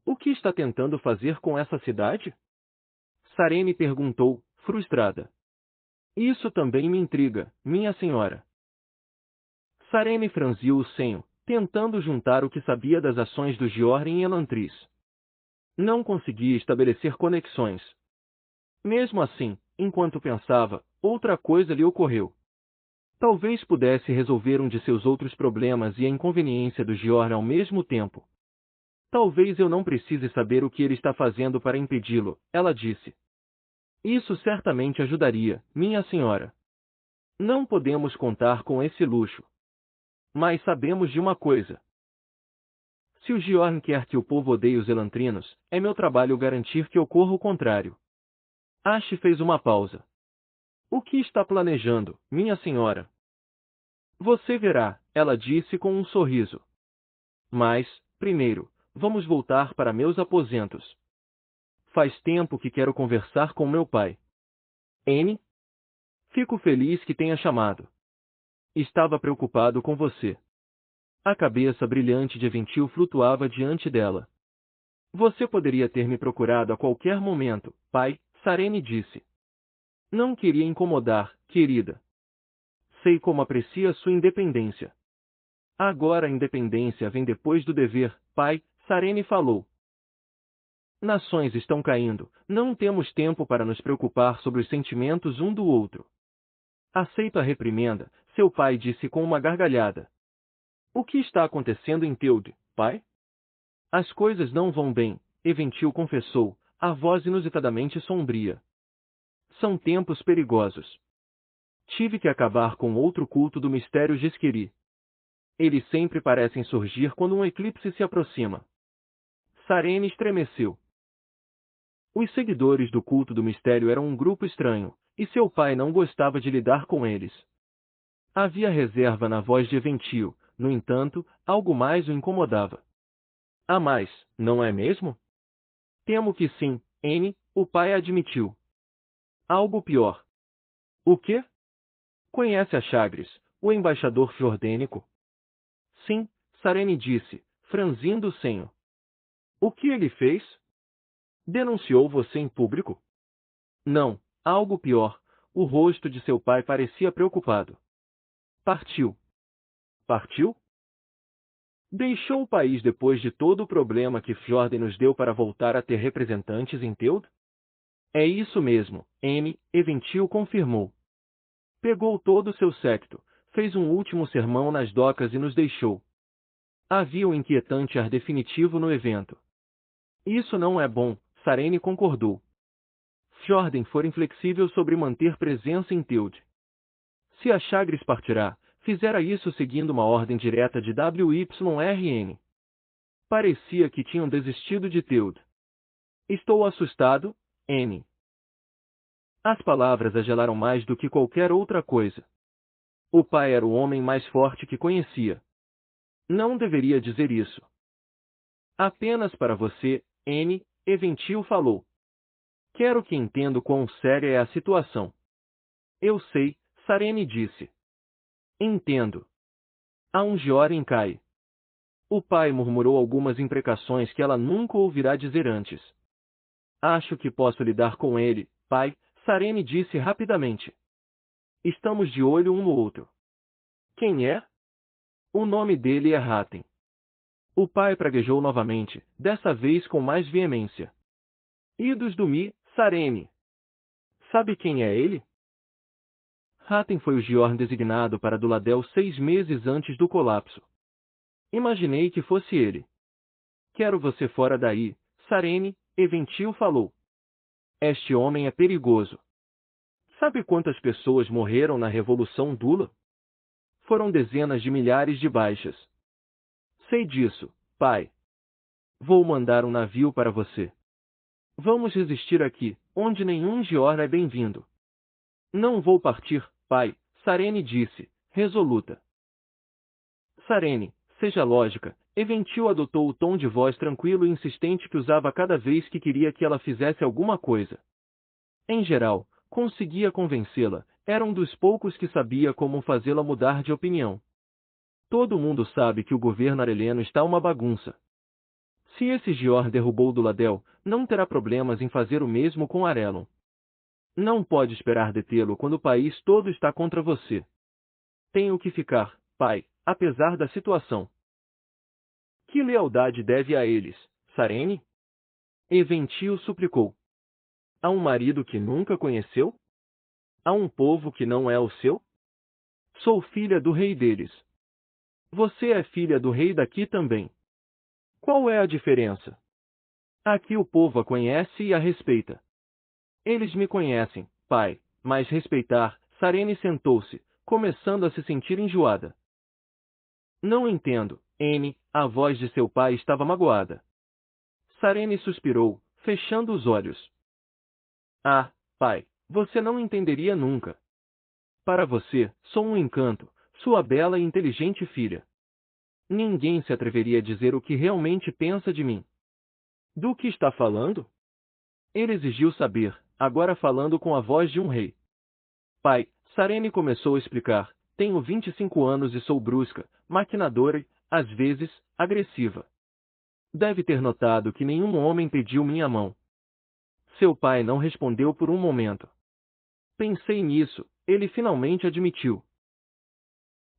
O que está tentando fazer com essa cidade? Sarene perguntou, frustrada. Isso também me intriga, minha senhora. Sarene franziu o senho, tentando juntar o que sabia das ações do Gior em Elantris. Não conseguia estabelecer conexões. Mesmo assim, enquanto pensava, outra coisa lhe ocorreu. Talvez pudesse resolver um de seus outros problemas e a inconveniência do Gior ao mesmo tempo. Talvez eu não precise saber o que ele está fazendo para impedi-lo, ela disse. Isso certamente ajudaria, minha senhora. Não podemos contar com esse luxo. Mas sabemos de uma coisa. Se o Giorn quer que o povo odeie os elantrinos, é meu trabalho garantir que ocorra o contrário. Ash fez uma pausa. O que está planejando, minha senhora? Você verá, ela disse com um sorriso. Mas, primeiro, vamos voltar para meus aposentos. Faz tempo que quero conversar com meu pai. N? Fico feliz que tenha chamado. Estava preocupado com você. A cabeça brilhante de Eventil flutuava diante dela. Você poderia ter me procurado a qualquer momento, pai, Sarene disse. Não queria incomodar, querida. Sei como aprecia sua independência. Agora a independência vem depois do dever, pai, Sarene falou. Nações estão caindo, não temos tempo para nos preocupar sobre os sentimentos um do outro. Aceito a reprimenda, seu pai disse com uma gargalhada. O que está acontecendo em Teude, pai? As coisas não vão bem, Eventil confessou, a voz inusitadamente sombria. São tempos perigosos. Tive que acabar com outro culto do mistério Gesqueri. Eles sempre parecem surgir quando um eclipse se aproxima. Sarene estremeceu. Os seguidores do culto do mistério eram um grupo estranho, e seu pai não gostava de lidar com eles. Havia reserva na voz de Eventil, no entanto, algo mais o incomodava. Há mais, não é mesmo? Temo que sim, N, o pai admitiu. Algo pior. O quê? Conhece a Chagres, o embaixador fiordênico? Sim, Sarene disse, franzindo o senho. O que ele fez? Denunciou você em público? Não, algo pior. O rosto de seu pai parecia preocupado. Partiu. Partiu? Deixou o país depois de todo o problema que Fjorden nos deu para voltar a ter representantes em Teude? É isso mesmo, M. Eventil confirmou. Pegou todo o seu séquito, fez um último sermão nas docas e nos deixou. Havia um inquietante ar definitivo no evento. Isso não é bom, Sarene concordou. Fjorden for inflexível sobre manter presença em Teude. Se a Chagres partirá, fizera isso seguindo uma ordem direta de WYRN. Parecia que tinham desistido de Teude. Estou assustado, N. As palavras a gelaram mais do que qualquer outra coisa. O pai era o homem mais forte que conhecia. Não deveria dizer isso. Apenas para você, N, Eventil falou. Quero que entenda quão séria é a situação. Eu sei, Sarene disse. Entendo. Há um Gioren cai. O pai murmurou algumas imprecações que ela nunca ouvirá dizer antes. Acho que posso lidar com ele, pai, Sarene disse rapidamente. Estamos de olho um no outro. Quem é? O nome dele é Ratten. O pai praguejou novamente, dessa vez com mais veemência. Idos do Mi, Sarene. Sabe quem é ele? Ratten foi o Giorn designado para Duladel 6 meses antes do colapso. Imaginei que fosse ele. Quero você fora daí, Sarene, Eventil falou. Este homem é perigoso. Sabe quantas pessoas morreram na Revolução Dula? Foram dezenas de milhares de baixas. Sei disso, pai. Vou mandar um navio para você. Vamos resistir aqui, onde nenhum Giorn é bem-vindo. Não vou partir, pai, Sarene disse, resoluta. Sarene, seja lógica, Eventil adotou o tom de voz tranquilo e insistente que usava cada vez que queria que ela fizesse alguma coisa. Em geral, conseguia convencê-la, era um dos poucos que sabia como fazê-la mudar de opinião. Todo mundo sabe que o governo areleno está uma bagunça. Se esse Giorn derrubou Duladel, não terá problemas em fazer o mesmo com Arelon. Não pode esperar detê-lo quando o país todo está contra você. Tenho que ficar, pai, apesar da situação. Que lealdade deve a eles, Sarene? Eventil suplicou. A um marido que nunca conheceu? A um povo que não é o seu? Sou filha do rei deles. Você é filha do rei daqui também. Qual é a diferença? Aqui o povo a conhece e a respeita. Eles me conhecem, pai, mas respeitar, Sarene sentou-se, começando a se sentir enjoada. Não entendo, N, a voz de seu pai estava magoada. Sarene suspirou, fechando os olhos. Ah, pai, você não entenderia nunca. Para você, sou um encanto, sua bela e inteligente filha. Ninguém se atreveria a dizer o que realmente pensa de mim. Do que está falando? Ele exigiu saber, agora falando com a voz de um rei. Pai, Sarene começou a explicar, tenho 25 anos e sou brusca, maquinadora e, às vezes, agressiva. Deve ter notado que nenhum homem pediu minha mão. Seu pai não respondeu por um momento. Pensei nisso, ele finalmente admitiu.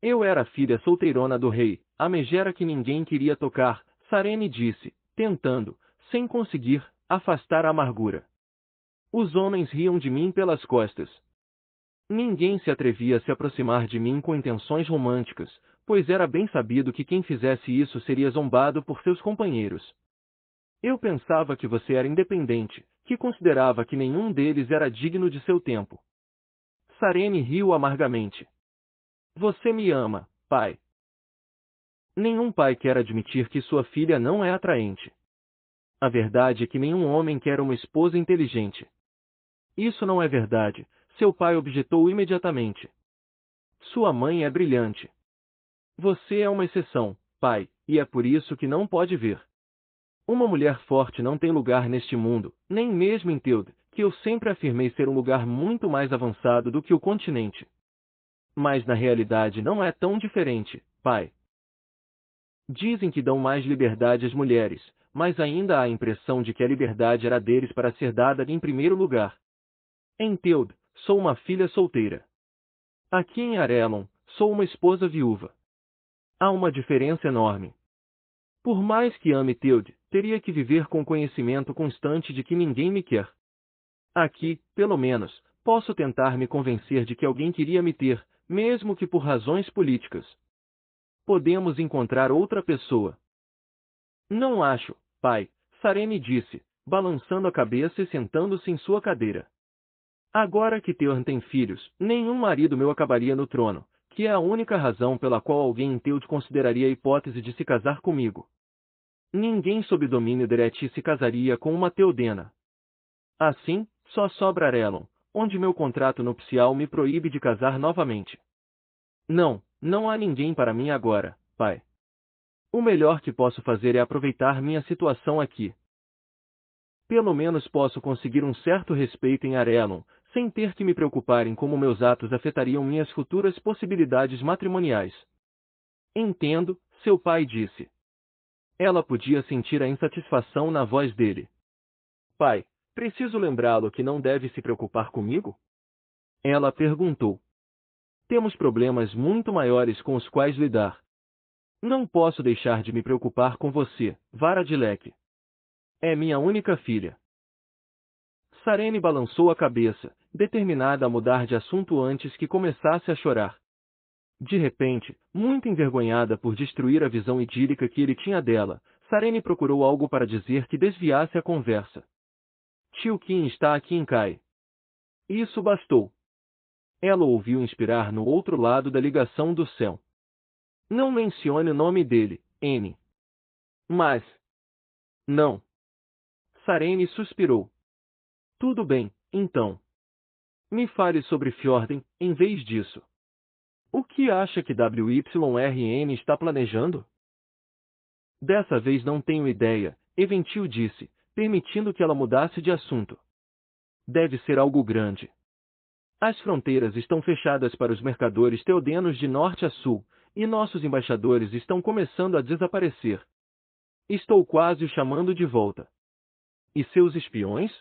Eu era a filha solteirona do rei, a megera que ninguém queria tocar, Sarene disse, tentando, sem conseguir afastar a amargura. Os homens riam de mim pelas costas. Ninguém se atrevia a se aproximar de mim com intenções românticas, pois era bem sabido que quem fizesse isso seria zombado por seus companheiros. Eu pensava que você era independente, que considerava que nenhum deles era digno de seu tempo. Sarene riu amargamente. Você me ama, pai. Nenhum pai quer admitir que sua filha não é atraente. A verdade é que nenhum homem quer uma esposa inteligente. Isso não é verdade, seu pai objetou imediatamente. Sua mãe é brilhante. Você é uma exceção, pai, e é por isso que não pode ver. Uma mulher forte não tem lugar neste mundo, nem mesmo em Teude, que eu sempre afirmei ser um lugar muito mais avançado do que o continente. Mas na realidade não é tão diferente, pai. Dizem que dão mais liberdade às mulheres, mas ainda há a impressão de que a liberdade era deles para ser dada em primeiro lugar. Em Teude, sou uma filha solteira. Aqui em Arelon, sou uma esposa viúva. Há uma diferença enorme. Por mais que ame Teude, teria que viver com o conhecimento constante de que ninguém me quer. Aqui, pelo menos, posso tentar me convencer de que alguém queria me ter, mesmo que por razões políticas. Podemos encontrar outra pessoa. Não acho, pai, Sarene disse, balançando a cabeça e sentando-se em sua cadeira. Agora que Theorn tem filhos, nenhum marido meu acabaria no trono, que é a única razão pela qual alguém em Teude consideraria a hipótese de se casar comigo. Ninguém sob domínio Dereti se casaria com uma Teodena. Assim, só sobra Arelon, onde meu contrato nupcial me proíbe de casar novamente. Não, não há ninguém para mim agora, pai. O melhor que posso fazer é aproveitar minha situação aqui. Pelo menos posso conseguir um certo respeito em Arelon, sem ter que me preocupar em como meus atos afetariam minhas futuras possibilidades matrimoniais. Entendo, seu pai disse. Ela podia sentir a insatisfação na voz dele. Pai, preciso lembrá-lo que não deve se preocupar comigo? Ela perguntou. Temos problemas muito maiores com os quais lidar. Não posso deixar de me preocupar com você, Vara de Leque. É minha única filha. Sarene balançou a cabeça, determinada a mudar de assunto antes que começasse a chorar. De repente, muito envergonhada por destruir a visão idílica que ele tinha dela, Sarene procurou algo para dizer que desviasse a conversa. Tio Kim está aqui em Kai. Isso bastou. Ela ouviu inspirar no outro lado da ligação do céu. Não mencione o nome dele, N. Mas... Não. Sarene suspirou. Tudo bem, então. Me fale sobre Fjorden, em vez disso. O que acha que WYRN está planejando? Dessa vez não tenho ideia, Eventil disse, permitindo que ela mudasse de assunto. Deve ser algo grande. As fronteiras estão fechadas para os mercadores teodenos de norte a sul, e nossos embaixadores estão começando a desaparecer. Estou quase o chamando de volta. E seus espiões?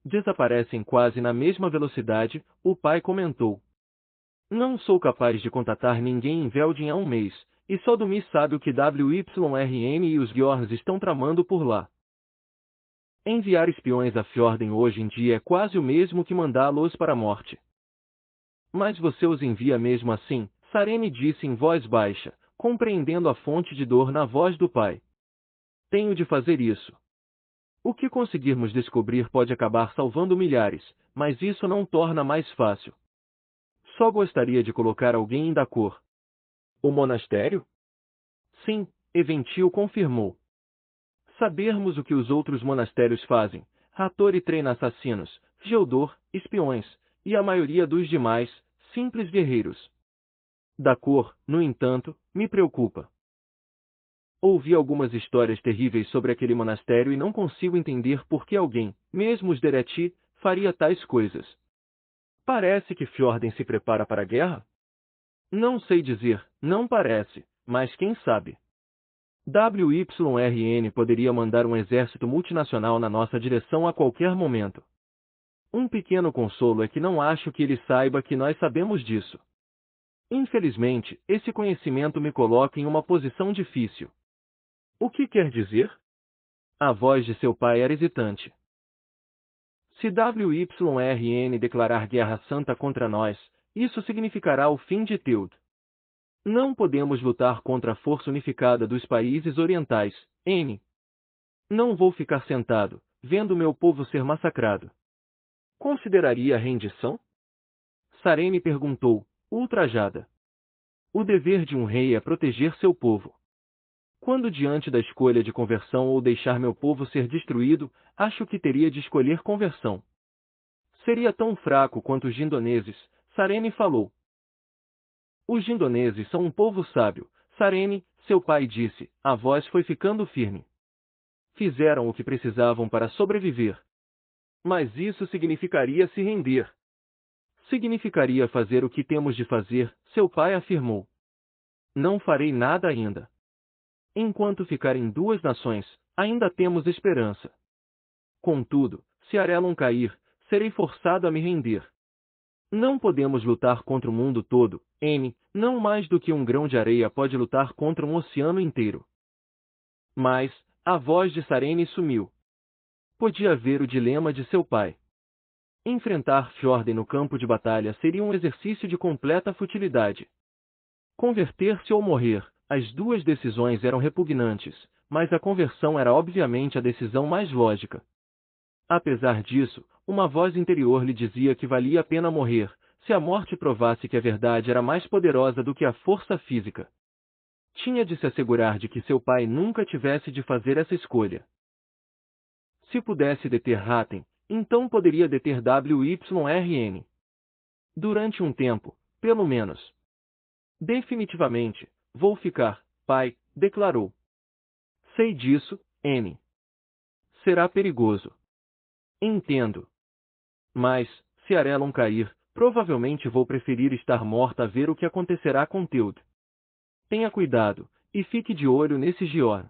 Desaparecem quase na mesma velocidade, o pai comentou. Não sou capaz de contatar ninguém em Veldin há um mês, e só Dumi sabe o que WYRN e os Bjorns estão tramando por lá. Enviar espiões a Fjorden hoje em dia é quase o mesmo que mandá-los para a morte. Mas você os envia mesmo assim, Sarene disse em voz baixa, compreendendo a fonte de dor na voz do pai. Tenho de fazer isso. O que conseguirmos descobrir pode acabar salvando milhares, mas isso não torna mais fácil. Só gostaria de colocar alguém em Dakor. O monastério? Sim, Eventil confirmou. Sabermos o que os outros monastérios fazem. Hattori treina assassinos, Geldor, espiões, e a maioria dos demais, simples guerreiros. Dakor, no entanto, me preocupa. Ouvi algumas histórias terríveis sobre aquele monastério e não consigo entender por que alguém, mesmo os Dereti, faria tais coisas. Parece que Fjorden se prepara para a guerra? Não sei dizer, não parece, mas quem sabe. WYRN poderia mandar um exército multinacional na nossa direção a qualquer momento. Um pequeno consolo é que não acho que ele saiba que nós sabemos disso. Infelizmente, esse conhecimento me coloca em uma posição difícil. O que quer dizer? A voz de seu pai era hesitante. Se WYRN declarar guerra santa contra nós, isso significará o fim de Teod. Não podemos lutar contra a força unificada dos países orientais, N. Não vou ficar sentado, vendo meu povo ser massacrado. Consideraria a rendição? Sarene perguntou, ultrajada. O dever de um rei é proteger seu povo. Quando diante da escolha de conversão ou deixar meu povo ser destruído, acho que teria de escolher conversão. Seria tão fraco quanto os jindoneses, Sarene falou. Os jindoneses são um povo sábio, Sarene, seu pai disse, a voz foi ficando firme. Fizeram o que precisavam para sobreviver. Mas isso significaria se render. Significaria fazer o que temos de fazer, seu pai afirmou. Não farei nada ainda. Enquanto ficarem duas nações, ainda temos esperança. Contudo, se Arelon cair, serei forçado a me render. Não podemos lutar contra o mundo todo, N, não mais do que um grão de areia pode lutar contra um oceano inteiro. Mas, a voz de Sarene sumiu. Podia ver o dilema de seu pai. Enfrentar Fjorden no campo de batalha seria um exercício de completa futilidade. Converter-se ou morrer, as duas decisões eram repugnantes, mas a conversão era obviamente a decisão mais lógica. Apesar disso, uma voz interior lhe dizia que valia a pena morrer, se a morte provasse que a verdade era mais poderosa do que a força física. Tinha de se assegurar de que seu pai nunca tivesse de fazer essa escolha. Se pudesse deter Hatten, então poderia deter WYRN. Durante um tempo, pelo menos. Definitivamente, vou ficar, pai, declarou. Sei disso, N. Será perigoso. Entendo. Mas, se Arelon cair, provavelmente vou preferir estar morta a ver o que acontecerá com Teod. Tenha cuidado, e fique de olho nesse Gior.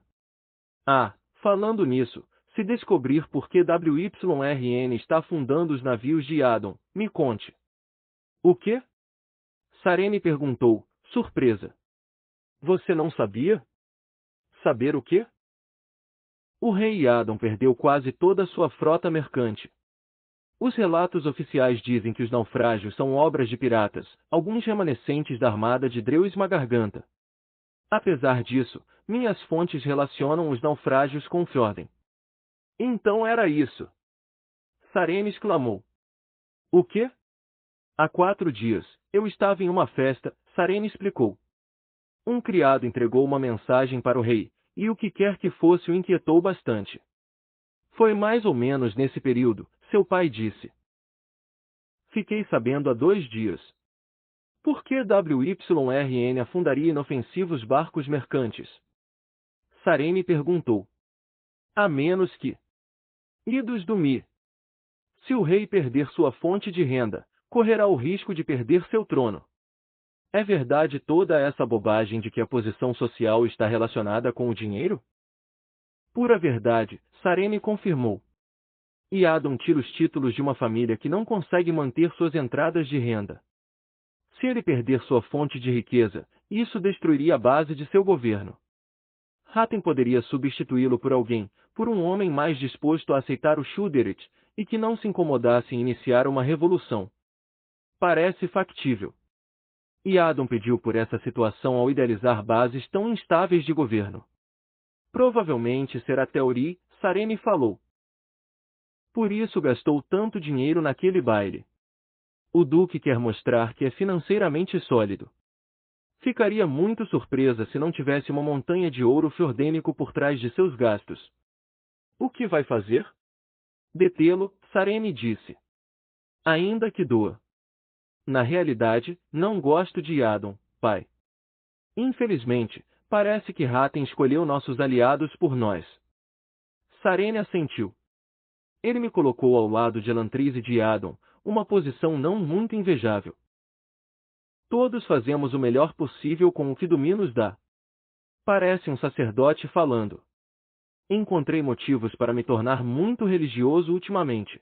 Ah, falando nisso, se descobrir por que WYRN está afundando os navios de Adon, me conte. O quê? Sarene perguntou, surpresa. Você não sabia? Saber o quê? O rei Adon perdeu quase toda a sua frota mercante. Os relatos oficiais dizem que os naufrágios são obras de piratas, alguns remanescentes da armada de Dreus Garganta. Apesar disso, minhas fontes relacionam os naufrágios com Fjorden. Então era isso. Sarene exclamou. O quê? Há 4 dias, eu estava em uma festa, Sarene explicou. Um criado entregou uma mensagem para o rei, e o que quer que fosse o inquietou bastante. Foi mais ou menos nesse período, seu pai disse. Fiquei sabendo há 2 dias. Por que WYRN afundaria inofensivos barcos mercantes? Sarene perguntou. A menos que... Idos do Mi. Se o rei perder sua fonte de renda, correrá o risco de perder seu trono. É verdade toda essa bobagem de que a posição social está relacionada com o dinheiro? Pura verdade, Sarene confirmou. E Adon tira os títulos de uma família que não consegue manter suas entradas de renda. Se ele perder sua fonte de riqueza, isso destruiria a base de seu governo. Hatten poderia substituí-lo por alguém, por um homem mais disposto a aceitar o Shudderet, e que não se incomodasse em iniciar uma revolução. Parece factível. E Adon pediu por essa situação ao idealizar bases tão instáveis de governo. Provavelmente será Teori, Sarene falou. Por isso gastou tanto dinheiro naquele baile. O Duque quer mostrar que é financeiramente sólido. Ficaria muito surpresa se não tivesse uma montanha de ouro fjordênico por trás de seus gastos. O que vai fazer? Detê-lo, Sarene disse. Ainda que doa. Na realidade, não gosto de Adon, pai. Infelizmente, parece que Hatten escolheu nossos aliados por nós. Sarene assentiu. Ele me colocou ao lado de Elantris e de Adon, uma posição não muito invejável. Todos fazemos o melhor possível com o que Dumi nos dá. Parece um sacerdote falando. Encontrei motivos para me tornar muito religioso ultimamente.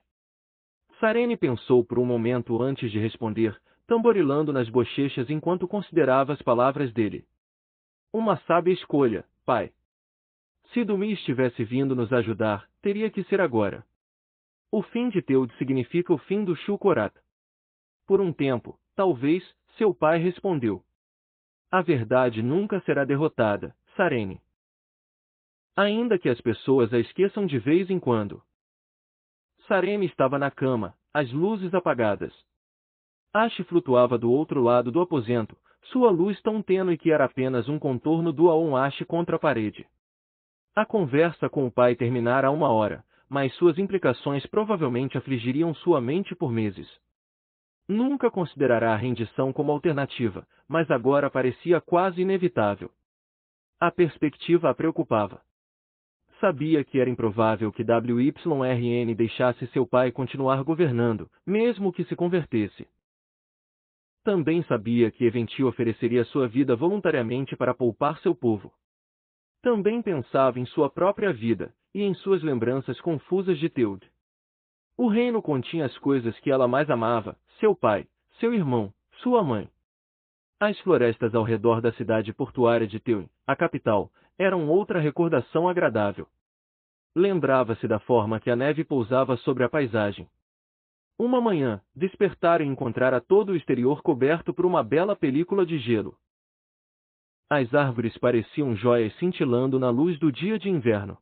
Sarene pensou por um momento antes de responder, tamborilando nas bochechas enquanto considerava as palavras dele. Uma sábia escolha, pai. Se Dumi estivesse vindo nos ajudar, teria que ser agora. O fim de Teude significa o fim do Shukorat. Por um tempo, talvez, seu pai respondeu. A verdade nunca será derrotada, Sarene. Ainda que as pessoas a esqueçam de vez em quando. Sarene estava na cama, as luzes apagadas. Ash flutuava do outro lado do aposento, sua luz tão tênue que era apenas um contorno do Aon Ash contra a parede. A conversa com o pai terminara há 1 hora, mas suas implicações provavelmente afligiriam sua mente por meses. Nunca considerará a rendição como alternativa, mas agora parecia quase inevitável. A perspectiva a preocupava. Sabia que era improvável que WYRN deixasse seu pai continuar governando, mesmo que se convertesse. Também sabia que Eventil ofereceria sua vida voluntariamente para poupar seu povo. Também pensava em sua própria vida, e em suas lembranças confusas de Teude. O reino continha as coisas que ela mais amava, seu pai, seu irmão, sua mãe. As florestas ao redor da cidade portuária de Teuin, a capital, eram outra recordação agradável. Lembrava-se da forma que a neve pousava sobre a paisagem. Uma manhã, despertara e encontrara todo o exterior coberto por uma bela película de gelo. As árvores pareciam joias cintilando na luz do dia de inverno.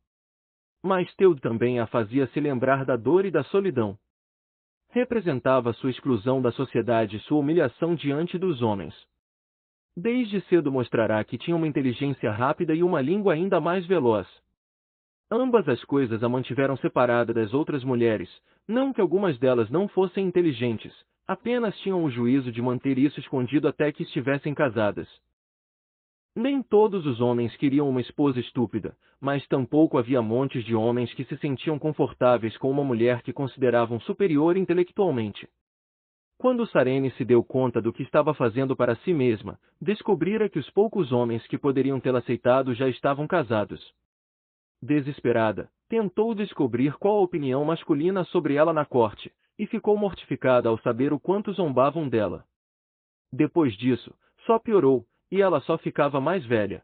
Mas Teude também a fazia se lembrar da dor e da solidão. Representava sua exclusão da sociedade e sua humilhação diante dos homens. Desde cedo mostrará que tinha uma inteligência rápida e uma língua ainda mais veloz. Ambas as coisas a mantiveram separada das outras mulheres, não que algumas delas não fossem inteligentes, apenas tinham o juízo de manter isso escondido até que estivessem casadas. Nem todos os homens queriam uma esposa estúpida, mas tampouco havia montes de homens que se sentiam confortáveis com uma mulher que consideravam superior intelectualmente. Quando Sarene se deu conta do que estava fazendo para si mesma, descobrira que os poucos homens que poderiam tê-la aceitado já estavam casados. Desesperada, tentou descobrir qual a opinião masculina sobre ela na corte, e ficou mortificada ao saber o quanto zombavam dela. Depois disso, só piorou, e ela só ficava mais velha.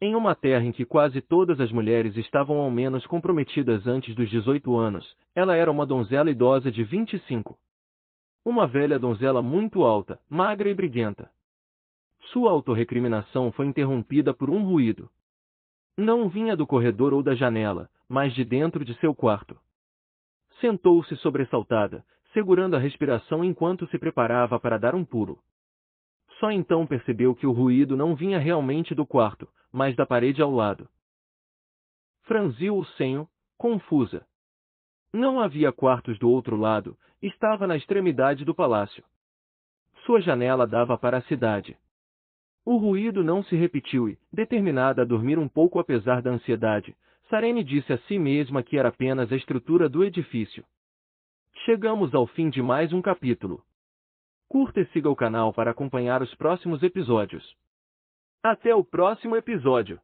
Em uma terra em que quase todas as mulheres estavam ao menos comprometidas antes dos 18 anos, ela era uma donzela idosa de 25. Uma velha donzela muito alta, magra e briguenta. Sua autorrecriminação foi interrompida por um ruído. Não vinha do corredor ou da janela, mas de dentro de seu quarto. Sentou-se sobressaltada, segurando a respiração enquanto se preparava para dar um pulo. Só então percebeu que o ruído não vinha realmente do quarto, mas da parede ao lado. Franziu o senho, confusa. Não havia quartos do outro lado, estava na extremidade do palácio. Sua janela dava para a cidade. O ruído não se repetiu e, determinada a dormir um pouco apesar da ansiedade, Sarene disse a si mesma que era apenas a estrutura do edifício. Chegamos ao fim de mais um capítulo. Curta e siga o canal para acompanhar os próximos episódios. Até o próximo episódio!